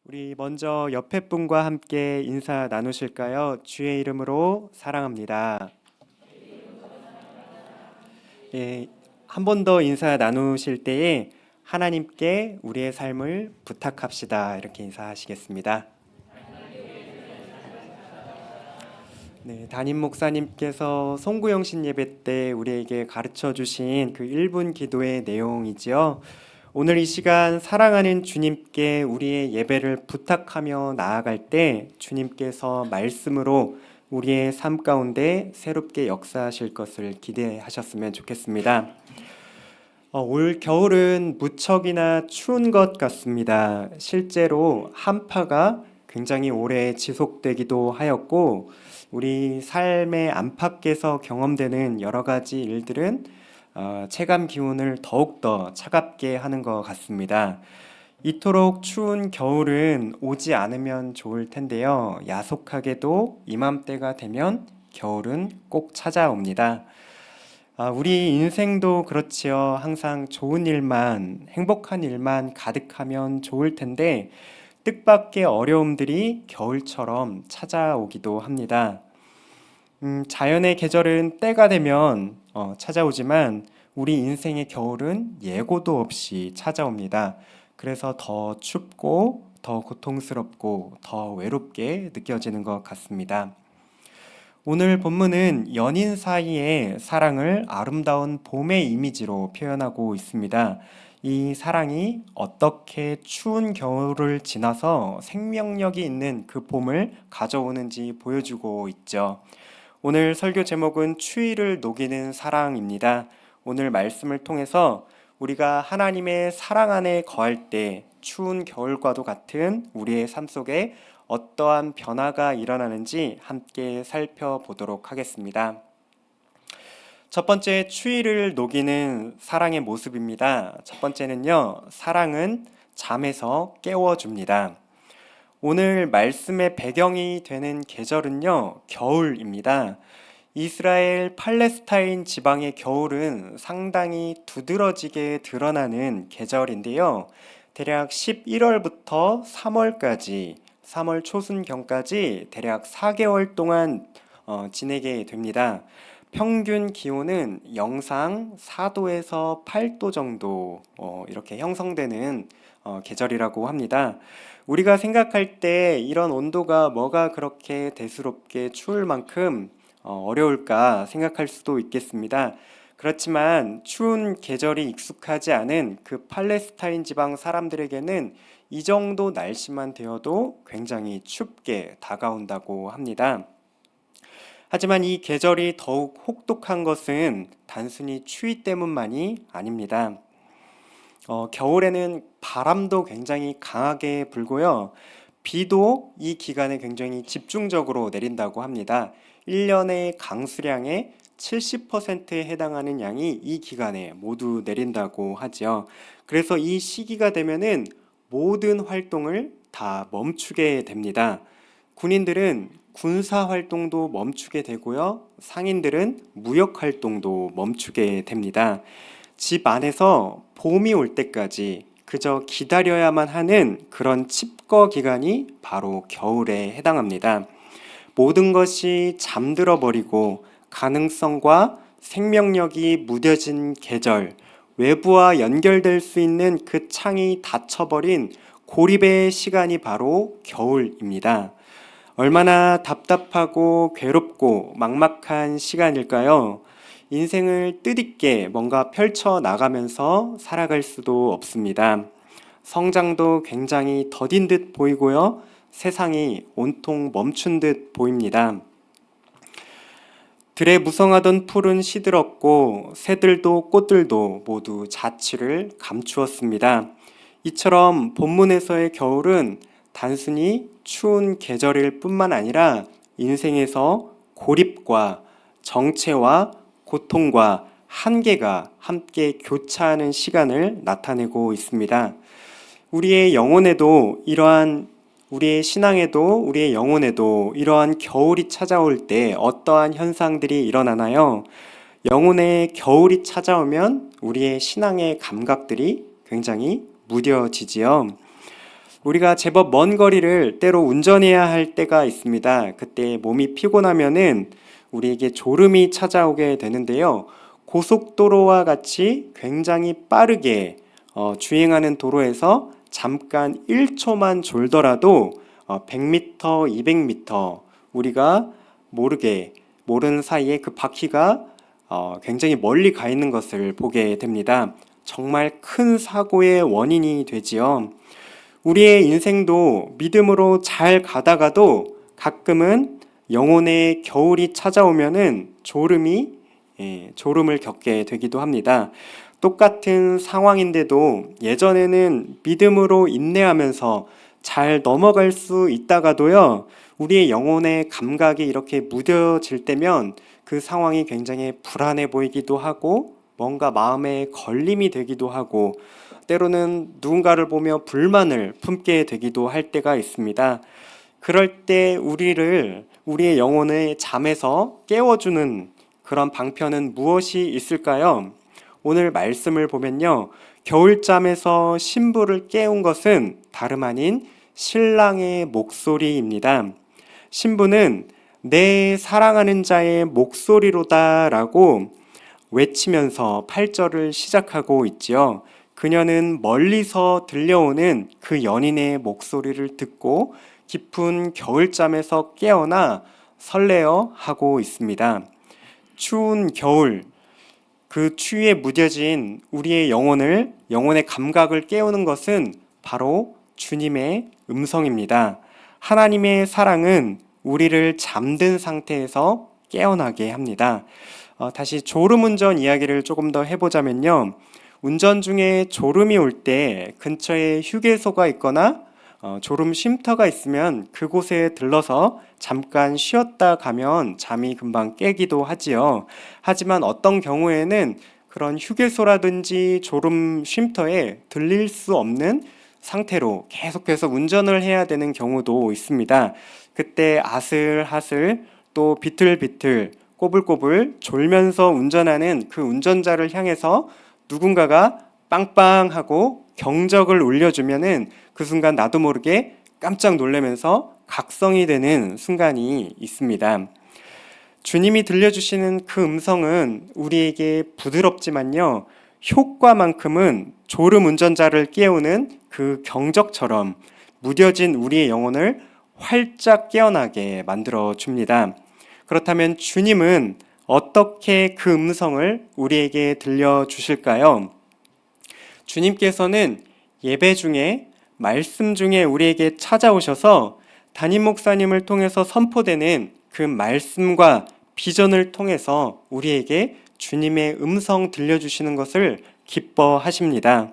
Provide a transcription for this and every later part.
우리 먼저 옆에 분과 함께 인사 나누실까요? 주의 이름으로 사랑합니다. 예, 한 번 더 인사 나누실 때에 하나님께 우리의 삶을 부탁합시다. 이렇게 인사하시겠습니다. 네, 담임 목사님께서 송구영신 예배 때 우리에게 가르쳐 주신 그 1분 기도의 내용이지요. 오늘 이 시간 사랑하는 주님께 우리의 예배를 부탁하며 나아갈 때 주님께서 말씀으로 우리의 삶 가운데 새롭게 역사하실 것을 기대하셨으면 좋겠습니다. 올 겨울은 무척이나 추운 것 같습니다. 실제로 한파가 굉장히 오래 지속되기도 하였고, 우리 삶의 안팎에서 경험되는 여러 가지 일들은 체감 기온을 더욱더 차갑게 하는 것 같습니다. 이토록 추운 겨울은 오지 않으면 좋을 텐데요. 야속하게도 이맘때가 되면 겨울은 꼭 찾아옵니다. 우리 인생도 그렇지요. 항상 좋은 일만, 행복한 일만 가득하면 좋을 텐데, 뜻밖의 어려움들이 겨울처럼 찾아오기도 합니다. 자연의 계절은 때가 되면 찾아오지만, 우리 인생의 겨울은 예고도 없이 찾아옵니다. 그래서 더 춥고, 더 고통스럽고, 더 외롭게 느껴지는 것 같습니다. 오늘 본문은 연인 사이의 사랑을 아름다운 봄의 이미지로 표현하고 있습니다. 이 사랑이 어떻게 추운 겨울을 지나서 생명력이 있는 그 봄을 가져오는지 보여주고 있죠. 오늘 설교 제목은 추위를 녹이는 사랑입니다. 오늘 말씀을 통해서 우리가 하나님의 사랑 안에 거할 때 추운 겨울과도 같은 우리의 삶 속에 어떠한 변화가 일어나는지 함께 살펴보도록 하겠습니다. 첫 번째, 추위를 녹이는 사랑의 모습입니다. 첫 번째는요, 사랑은 잠에서 깨워줍니다. 오늘 말씀의 배경이 되는 계절은요, 겨울입니다. 이스라엘 팔레스타인 지방의 겨울은 상당히 두드러지게 드러나는 계절인데요. 대략 11월부터 3월까지, 3월 초순경까지 대략 4개월 동안 지내게 됩니다. 평균 기온은 영상 4도에서 8도 정도 이렇게 형성되는 계절이라고 합니다. 우리가 생각할 때 이런 온도가 뭐가 그렇게 대수롭게 추울 만큼 어려울까 생각할 수도 있겠습니다. 그렇지만 추운 계절이 익숙하지 않은 그 팔레스타인 지방 사람들에게는 이 정도 날씨만 되어도 굉장히 춥게 다가온다고 합니다. 하지만 이 계절이 더욱 혹독한 것은 단순히 추위 때문만이 아닙니다. 겨울에는 바람도 굉장히 강하게 불고요. 비도 이 기간에 굉장히 집중적으로 내린다고 합니다. 1년의 강수량의 70%에 해당하는 양이 이 기간에 모두 내린다고 하죠. 그래서 이 시기가 되면은 모든 활동을 다 멈추게 됩니다. 군인들은 군사 활동도 멈추게 되고요. 상인들은 무역 활동도 멈추게 됩니다. 집 안에서 봄이 올 때까지 그저 기다려야만 하는 그런 칩거 기간이 바로 겨울에 해당합니다. 모든 것이 잠들어 버리고 가능성과 생명력이 무뎌진 계절, 외부와 연결될 수 있는 그 창이 닫혀버린 고립의 시간이 바로 겨울입니다. 얼마나 답답하고 괴롭고 막막한 시간일까요? 인생을 뜻있게 뭔가 펼쳐 나가면서 살아갈 수도 없습니다. 성장도 굉장히 더딘 듯 보이고요. 세상이 온통 멈춘 듯 보입니다. 들에 무성하던 풀은 시들었고 새들도 꽃들도 모두 자취를 감추었습니다. 이처럼 본문에서의 겨울은 단순히 추운 계절일 뿐만 아니라 인생에서 고립과 정체와 고통과 한계가 함께 교차하는 시간을 나타내고 있습니다. 우리의 영혼에도 우리의 신앙에도 우리의 영혼에도 이러한 겨울이 찾아올 때 어떠한 현상들이 일어나나요? 영혼의 겨울이 찾아오면 우리의 신앙의 감각들이 굉장히 무뎌지지요. 우리가 제법 먼 거리를 때로 운전해야 할 때가 있습니다. 그때 몸이 피곤하면은 우리에게 졸음이 찾아오게 되는데요. 고속도로와 같이 굉장히 빠르게 주행하는 도로에서 잠깐 1초만 졸더라도 100m, 200m 우리가 모르는 사이에 그 바퀴가 굉장히 멀리 가 있는 것을 보게 됩니다. 정말 큰 사고의 원인이 되지요. 우리의 인생도 믿음으로 잘 가다가도 가끔은 영혼의 겨울이 찾아오면은 졸음을 겪게 되기도 합니다. 똑같은 상황인데도 예전에는 믿음으로 인내하면서 잘 넘어갈 수 있다가도요, 우리의 영혼의 감각이 이렇게 무뎌질 때면 그 상황이 굉장히 불안해 보이기도 하고 뭔가 마음에 걸림이 되기도 하고 때로는 누군가를 보며 불만을 품게 되기도 할 때가 있습니다. 그럴 때 우리의 영혼의 잠에서 깨워주는 그런 방편은 무엇이 있을까요? 오늘 말씀을 보면요, 겨울잠에서 신부를 깨운 것은 다름 아닌 신랑의 목소리입니다. 신부는 내 사랑하는 자의 목소리로다 라고 외치면서 8절을 시작하고 있지요. 그녀는 멀리서 들려오는 그 연인의 목소리를 듣고 깊은 겨울잠에서 깨어나 설레어 하고 있습니다. 추운 겨울, 그 추위에 무뎌진 우리의 영혼의 감각을 깨우는 것은 바로 주님의 음성입니다. 하나님의 사랑은 우리를 잠든 상태에서 깨어나게 합니다. 다시 졸음운전 이야기를 조금 더 해보자면요. 운전 중에 졸음이 올 때 근처에 휴게소가 있거나 졸음 쉼터가 있으면 그곳에 들러서 잠깐 쉬었다 가면 잠이 금방 깨기도 하지요. 하지만 어떤 경우에는 그런 휴게소라든지 졸음 쉼터에 들릴 수 없는 상태로 계속해서 운전을 해야 되는 경우도 있습니다. 그때 아슬아슬 또 비틀비틀 꼬불꼬불 졸면서 운전하는 그 운전자를 향해서 누군가가 빵빵하고 경적을 울려주면은 그 순간 나도 모르게 깜짝 놀라면서 각성이 되는 순간이 있습니다. 주님이 들려주시는 그 음성은 우리에게 부드럽지만요, 효과만큼은 졸음 운전자를 깨우는 그 경적처럼 무뎌진 우리의 영혼을 활짝 깨어나게 만들어 줍니다. 그렇다면 주님은 어떻게 그 음성을 우리에게 들려주실까요? 주님께서는 예배 중에 말씀 중에 우리에게 찾아오셔서 담임 목사님을 통해서 선포되는 그 말씀과 비전을 통해서 우리에게 주님의 음성 들려주시는 것을 기뻐하십니다.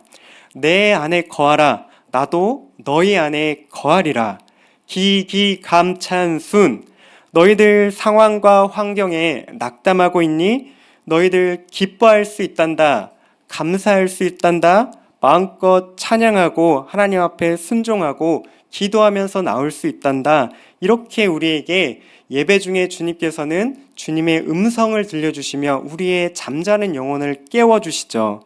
내 안에 거하라, 나도 너희 안에 거하리라. 기기감찬순. 너희들 상황과 환경에 낙담하고 있니? 너희들 기뻐할 수 있단다. 감사할 수 있단다. 마음껏 찬양하고 하나님 앞에 순종하고 기도하면서 나올 수 있단다. 이렇게 우리에게 예배 중에 주님께서는 주님의 음성을 들려주시며 우리의 잠자는 영혼을 깨워주시죠.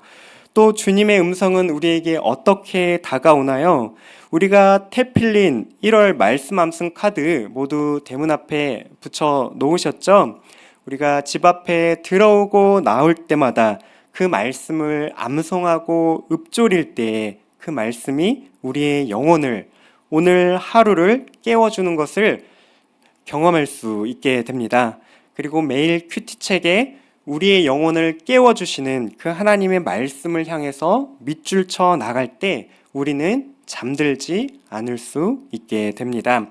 또 주님의 음성은 우리에게 어떻게 다가오나요? 우리가 태필린 1월 말씀 암송 카드 모두 대문 앞에 붙여 놓으셨죠? 우리가 집 앞에 들어오고 나올 때마다 그 말씀을 암송하고 읊조릴 때 그 말씀이 우리의 영혼을, 오늘 하루를 깨워주는 것을 경험할 수 있게 됩니다. 그리고 매일 큐티책에 우리의 영혼을 깨워주시는 그 하나님의 말씀을 향해서 밑줄 쳐 나갈 때 우리는 잠들지 않을 수 있게 됩니다.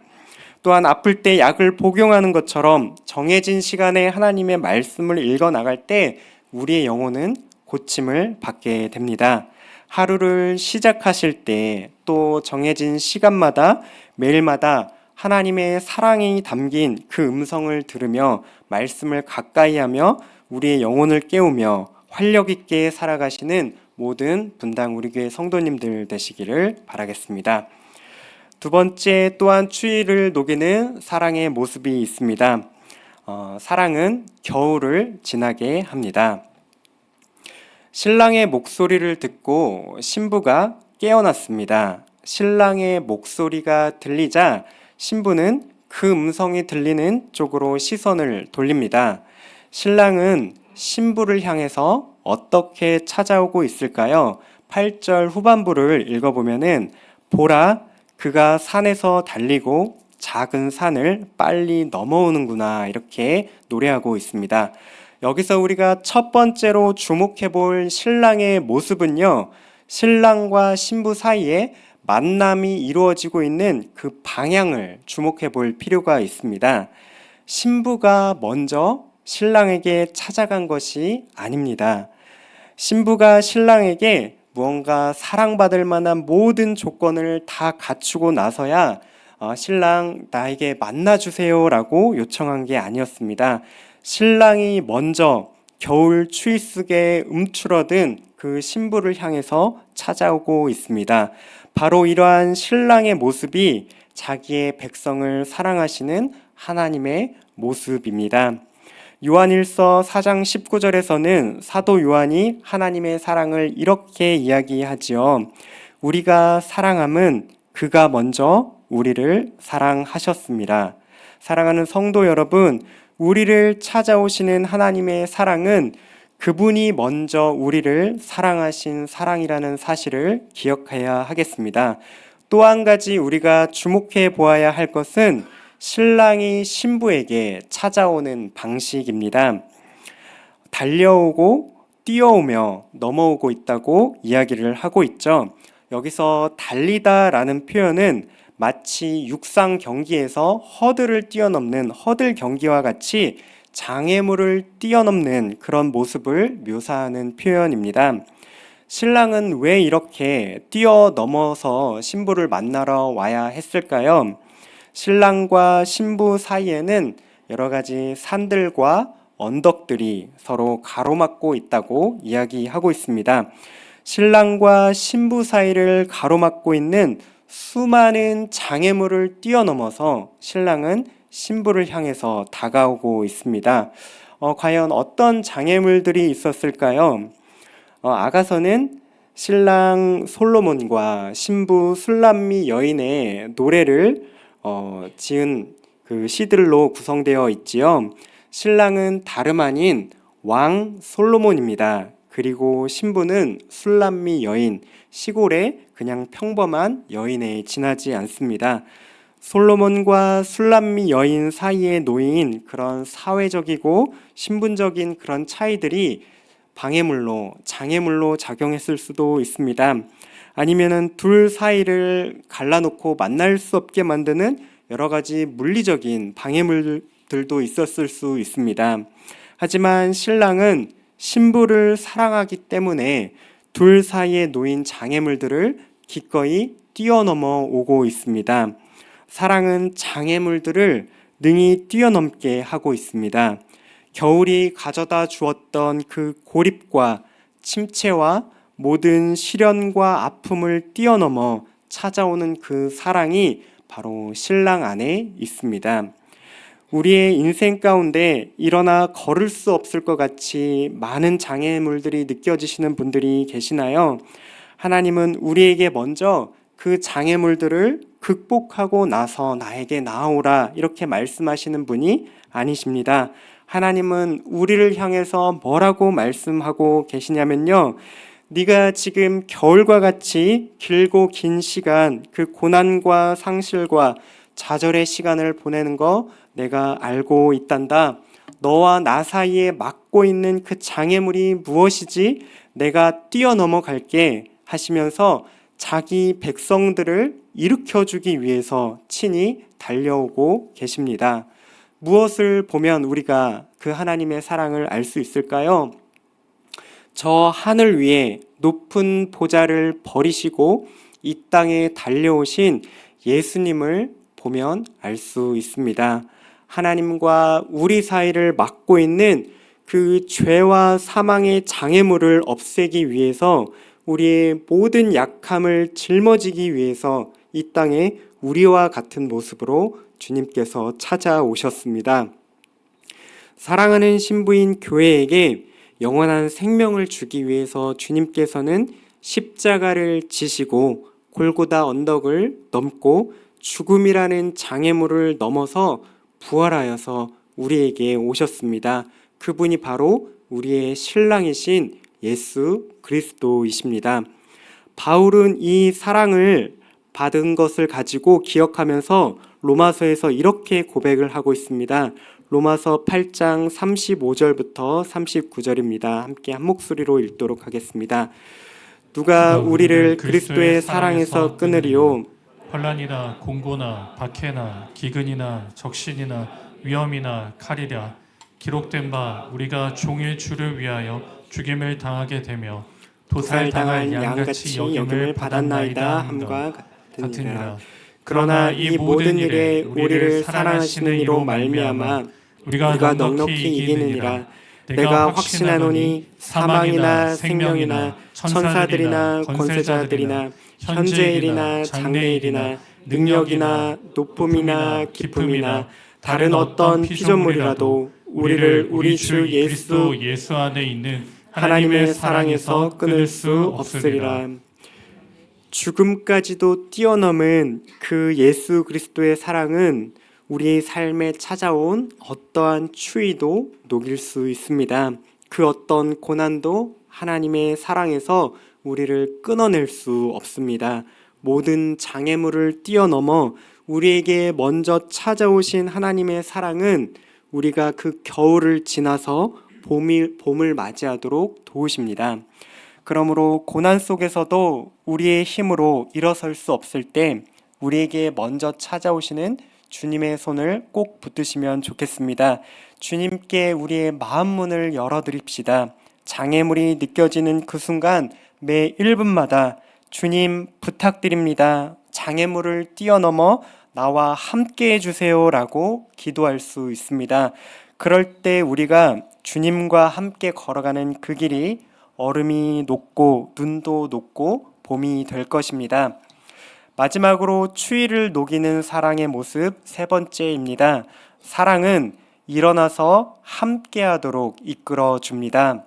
또한 아플 때 약을 복용하는 것처럼 정해진 시간에 하나님의 말씀을 읽어 나갈 때 우리의 영혼은 고침을 받게 됩니다. 하루를 시작하실 때 또 정해진 시간마다 매일마다 하나님의 사랑이 담긴 그 음성을 들으며 말씀을 가까이 하며 우리의 영혼을 깨우며 활력 있게 살아가시는 모든 분당 우리 교회 성도님들 되시기를 바라겠습니다. 두 번째, 또한 추위를 녹이는 사랑의 모습이 있습니다. 사랑은 겨울을 지나게 합니다. 신랑의 목소리를 듣고 신부가 깨어났습니다. 신랑의 목소리가 들리자 신부는 그 음성이 들리는 쪽으로 시선을 돌립니다. 신랑은 신부를 향해서 어떻게 찾아오고 있을까요? 8절 후반부를 읽어보면은 보라, 그가 산에서 달리고 작은 산을 빨리 넘어오는구나 이렇게 노래하고 있습니다. 여기서 우리가 첫 번째로 주목해 볼 신랑의 모습은요, 신랑과 신부 사이에 만남이 이루어지고 있는 그 방향을 주목해 볼 필요가 있습니다. 신부가 먼저 신랑에게 찾아간 것이 아닙니다. 신부가 신랑에게 무언가 사랑받을 만한 모든 조건을 다 갖추고 나서야 신랑 나에게 만나주세요 라고 요청한 게 아니었습니다. 신랑이 먼저 겨울 추위 속에 움츠러든 그 신부를 향해서 찾아오고 있습니다. 바로 이러한 신랑의 모습이 자기의 백성을 사랑하시는 하나님의 모습입니다. 요한일서 4장 19절에서는 사도 요한이 하나님의 사랑을 이렇게 이야기하지요. 우리가 사랑함은 그가 먼저 우리를 사랑하셨습니다. 사랑하는 성도 여러분, 우리를 찾아오시는 하나님의 사랑은 그분이 먼저 우리를 사랑하신 사랑이라는 사실을 기억해야 하겠습니다. 또 한 가지 우리가 주목해 보아야 할 것은 신랑이 신부에게 찾아오는 방식입니다. 달려오고 뛰어오며 넘어오고 있다고 이야기를 하고 있죠. 여기서 달리다라는 표현은 마치 육상 경기에서 허들을 뛰어넘는 허들 경기와 같이 장애물을 뛰어넘는 그런 모습을 묘사하는 표현입니다. 신랑은 왜 이렇게 뛰어넘어서 신부를 만나러 와야 했을까요? 신랑과 신부 사이에는 여러 가지 산들과 언덕들이 서로 가로막고 있다고 이야기하고 있습니다. 신랑과 신부 사이를 가로막고 있는 수많은 장애물을 뛰어넘어서 신랑은 신부를 향해서 다가오고 있습니다. 과연 어떤 장애물들이 있었을까요? 아가서는 신랑 솔로몬과 신부 술람미 여인의 노래를 지은 그 시들로 구성되어 있지요. 신랑은 다름 아닌 왕 솔로몬입니다. 그리고 신부는 술람미 여인, 시골의 그냥 평범한 여인에 지나지 않습니다. 솔로몬과 술람미 여인 사이에 놓인 그런 사회적이고 신분적인 그런 차이들이 방해물로, 장애물로 작용했을 수도 있습니다. 아니면은 둘 사이를 갈라놓고 만날 수 없게 만드는 여러 가지 물리적인 방해물들도 있었을 수 있습니다. 하지만 신랑은 신부를 사랑하기 때문에 둘 사이에 놓인 장애물들을 기꺼이 뛰어넘어 오고 있습니다. 사랑은 장애물들을 능히 뛰어넘게 하고 있습니다. 겨울이 가져다 주었던 그 고립과 침체와 모든 시련과 아픔을 뛰어넘어 찾아오는 그 사랑이 바로 신랑 안에 있습니다. 우리의 인생 가운데 일어나 걸을 수 없을 것 같이 많은 장애물들이 느껴지시는 분들이 계시나요? 하나님은 우리에게 먼저 그 장애물들을 극복하고 나서 나에게 나아오라 이렇게 말씀하시는 분이 아니십니다. 하나님은 우리를 향해서 뭐라고 말씀하고 계시냐면요, 네가 지금 겨울과 같이 길고 긴 시간, 그 고난과 상실과 좌절의 시간을 보내는 거 내가 알고 있단다. 너와 나 사이에 막고 있는 그 장애물이 무엇이지? 내가 뛰어넘어 갈게 하시면서 자기 백성들을 일으켜주기 위해서 친히 달려오고 계십니다. 무엇을 보면 우리가 그 하나님의 사랑을 알 수 있을까요? 저 하늘 위에 높은 보좌를 버리시고 이 땅에 달려오신 예수님을 보면 알 수 있습니다. 하나님과 우리 사이를 막고 있는 그 죄와 사망의 장애물을 없애기 위해서 우리의 모든 약함을 짊어지기 위해서 이 땅에 우리와 같은 모습으로 주님께서 찾아오셨습니다. 사랑하는 신부인 교회에게 영원한 생명을 주기 위해서 주님께서는 십자가를 지시고 골고다 언덕을 넘고 죽음이라는 장애물을 넘어서 부활하여서 우리에게 오셨습니다. 그분이 바로 우리의 신랑이신 예수 그리스도이십니다. 바울은 이 사랑을 받은 것을 가지고 기억하면서 로마서에서 이렇게 고백을 하고 있습니다. 로마서 8장 35절부터 39절입니다. 함께 한 목소리로 읽도록 하겠습니다. 누가 우리를 그리스도의 사랑에서 끊으리요? 환난이나 공고나 박해나 기근이나 적신이나 위험이나 칼이랴. 기록된 바 우리가 종일 주를 위하여 죽임을 당하게 되며 도살당할 양같이 여김을 받았나이다 함과 같으니라. 그러나 이 모든 일에 우리를 사랑하시는 이로 말미암아 우리가 넉넉히 이기느니라. 내가 확신하노니 사망이나 생명이나 천사들이나 권세자들이나 현재일이나 장래일이나 능력이나 높음이나 깊음이나 다른 어떤 피조물이라도 우리를 우리 주 예수 안에 있는 하나님의 사랑에서 끊을 수 없으리라. 죽음까지도 뛰어넘은 그 예수 그리스도의 사랑은 우리의 삶에 찾아온 어떠한 추위도 녹일 수 있습니다. 그 어떤 고난도 하나님의 사랑에서 우리를 끊어낼 수 없습니다. 모든 장애물을 뛰어넘어 우리에게 먼저 찾아오신 하나님의 사랑은 우리가 그 겨울을 지나서 봄을 맞이하도록 도우십니다. 그러므로 고난 속에서도 우리의 힘으로 일어설 수 없을 때 우리에게 먼저 찾아오시는 주님의 손을 꼭 붙드시면 좋겠습니다. 주님께 우리의 마음 문을 열어드립시다. 장애물이 느껴지는 그 순간 매 1분마다 주님 부탁드립니다. 장애물을 뛰어넘어 나와 함께 해주세요 라고 기도할 수 있습니다. 그럴 때 우리가 주님과 함께 걸어가는 그 길이 얼음이 녹고 눈도 녹고 봄이 될 것입니다. 마지막으로 추위를 녹이는 사랑의 모습 세 번째입니다. 사랑은 일어나서 함께하도록 이끌어 줍니다.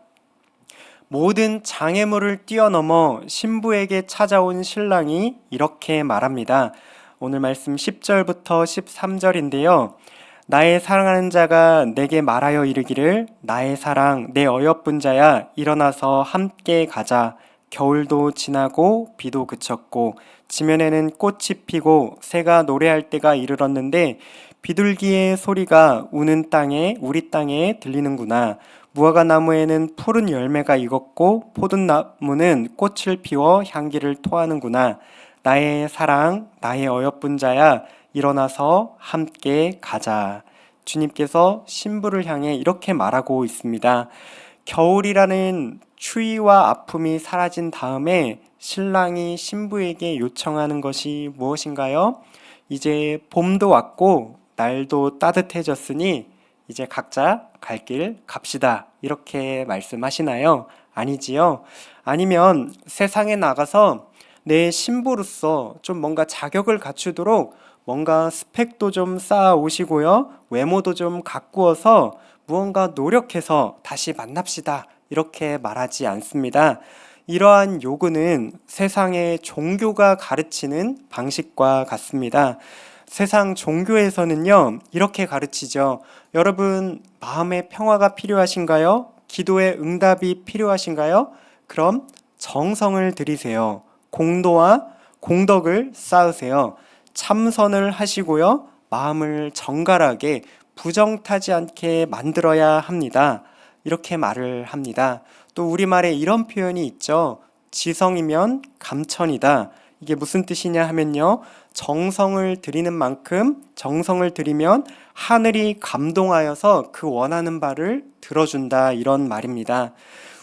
모든 장애물을 뛰어넘어 신부에게 찾아온 신랑이 이렇게 말합니다. 오늘 말씀 10절부터 13절인데요. 나의 사랑하는 자가 내게 말하여 이르기를 나의 사랑 내 어여쁜 자야 일어나서 함께 가자. 겨울도 지나고 비도 그쳤고 지면에는 꽃이 피고 새가 노래할 때가 이르렀는데 비둘기의 소리가 우는 땅에 우리 땅에 들리는구나. 무화과 나무에는 푸른 열매가 익었고 포도나무는 꽃을 피워 향기를 토하는구나. 나의 사랑 나의 어여쁜 자야 일어나서 함께 가자. 주님께서 신부를 향해 이렇게 말하고 있습니다. 겨울이라는 추위와 아픔이 사라진 다음에 신랑이 신부에게 요청하는 것이 무엇인가요? 이제 봄도 왔고 날도 따뜻해졌으니 이제 각자 갈 길 갑시다. 이렇게 말씀하시나요? 아니지요. 아니면 세상에 나가서 내 신부로서 좀 뭔가 자격을 갖추도록 뭔가 스펙도 좀 쌓아 오시고요. 외모도 좀 가꾸어서 무언가 노력해서 다시 만납시다. 이렇게 말하지 않습니다. 이러한 요구는 세상의 종교가 가르치는 방식과 같습니다. 세상 종교에서는요, 이렇게 가르치죠. 여러분, 마음의 평화가 필요하신가요? 기도의 응답이 필요하신가요? 그럼 정성을 들이세요. 공도와 공덕을 쌓으세요. 참선을 하시고요. 마음을 정갈하게 부정타지 않게 만들어야 합니다. 이렇게 말을 합니다. 또 우리말에 이런 표현이 있죠. 지성이면 감천이다. 이게 무슨 뜻이냐 하면요. 정성을 들이는 만큼 정성을 들이면 하늘이 감동하여서 그 원하는 바를 들어준다. 이런 말입니다.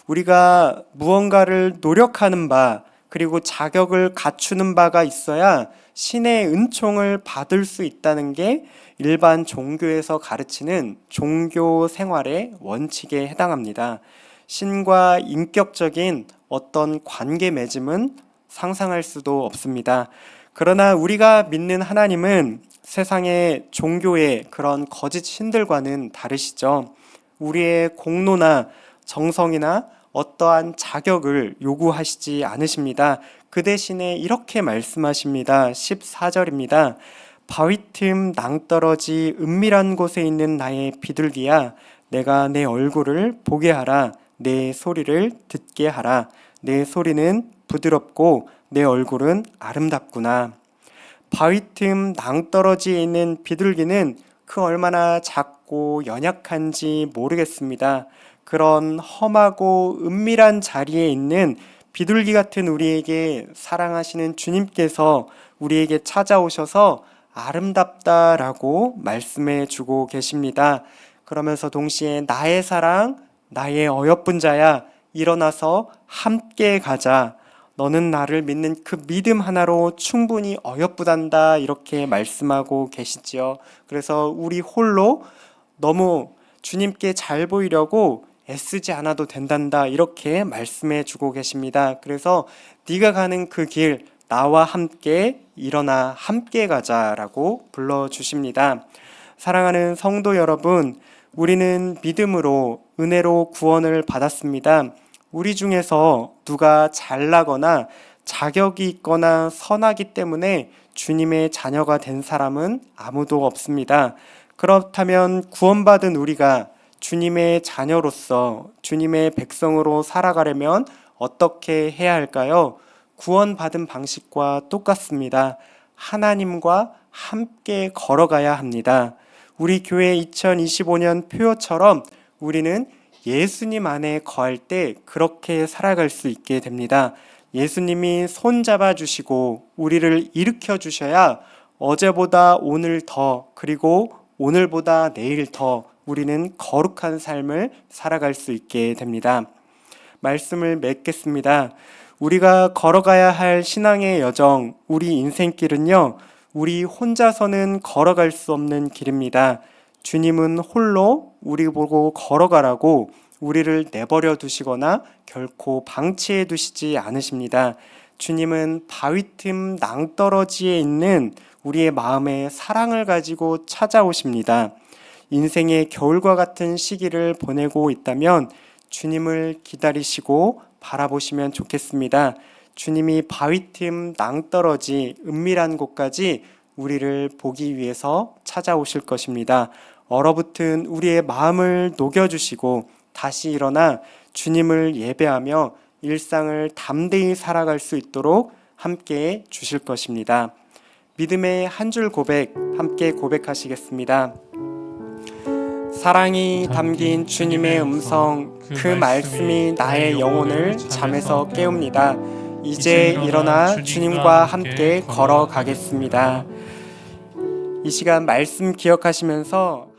우리가 무언가를 노력하는 바 그리고 자격을 갖추는 바가 있어야 신의 은총을 받을 수 있다는 게 일반 종교에서 가르치는 종교 생활의 원칙에 해당합니다. 신과 인격적인 어떤 관계 맺음은 상상할 수도 없습니다. 그러나 우리가 믿는 하나님은 세상의 종교의 그런 거짓 신들과는 다르시죠. 우리의 공로나 정성이나 어떠한 자격을 요구하시지 않으십니다. 그 대신에 이렇게 말씀하십니다. 14절입니다. 바위 틈 낭떠러지 은밀한 곳에 있는 나의 비둘기야, 내가 내 얼굴을 보게 하라. 내 소리를 듣게 하라. 내 소리는 부드럽고 내 얼굴은 아름답구나. 바위 틈 낭떠러지에 있는 비둘기는 그 얼마나 작고 연약한지 모르겠습니다. 그런 험하고 은밀한 자리에 있는 비둘기 같은 우리에게 사랑하시는 주님께서 우리에게 찾아오셔서 아름답다라고 말씀해 주고 계십니다. 그러면서 동시에 나의 사랑, 나의 어여쁜 자야, 일어나서 함께 가자. 너는 나를 믿는 그 믿음 하나로 충분히 어여쁘단다, 이렇게 말씀하고 계시지요. 그래서 우리 홀로 너무 주님께 잘 보이려고 애쓰지 않아도 된단다, 이렇게 말씀해 주고 계십니다. 그래서 네가 가는 그 길, 나와 함께 일어나 함께 가자라고 불러주십니다. 사랑하는 성도 여러분, 우리는 믿음으로 은혜로 구원을 받았습니다. 우리 중에서 누가 잘나거나 자격이 있거나 선하기 때문에 주님의 자녀가 된 사람은 아무도 없습니다. 그렇다면 구원받은 우리가 주님의 자녀로서 주님의 백성으로 살아가려면 어떻게 해야 할까요? 구원받은 방식과 똑같습니다. 하나님과 함께 걸어가야 합니다. 우리 교회 2025년 표어처럼 우리는 예수님 안에 거할 때 그렇게 살아갈 수 있게 됩니다. 예수님이 손잡아 주시고 우리를 일으켜 주셔야 어제보다 오늘 더, 그리고 오늘보다 내일 더 우리는 거룩한 삶을 살아갈 수 있게 됩니다. 말씀을 맺겠습니다. 우리가 걸어가야 할 신앙의 여정, 우리 인생길은요, 우리 혼자서는 걸어갈 수 없는 길입니다. 주님은 홀로 우리 보고 걸어가라고 우리를 내버려 두시거나 결코 방치해 두시지 않으십니다. 주님은 바위 틈 낭떠러지에 있는 우리의 마음에 사랑을 가지고 찾아오십니다. 인생의 겨울과 같은 시기를 보내고 있다면 주님을 기다리시고 바라보시면 좋겠습니다. 주님이 바위 틈 낭떠러지 은밀한 곳까지 우리를 보기 위해서 찾아오실 것입니다. 얼어붙은 우리의 마음을 녹여주시고 다시 일어나 주님을 예배하며 일상을 담대히 살아갈 수 있도록 함께 주실 것입니다. 믿음의 한 줄 고백 함께 고백하시겠습니다. 사랑이 담긴 주님의 음성, 그 말씀이 나의 영혼을 잠에서 깨웁니다. 이제 일어나 주님과 함께 걸어가겠습니다. 이 시간 말씀 기억하시면서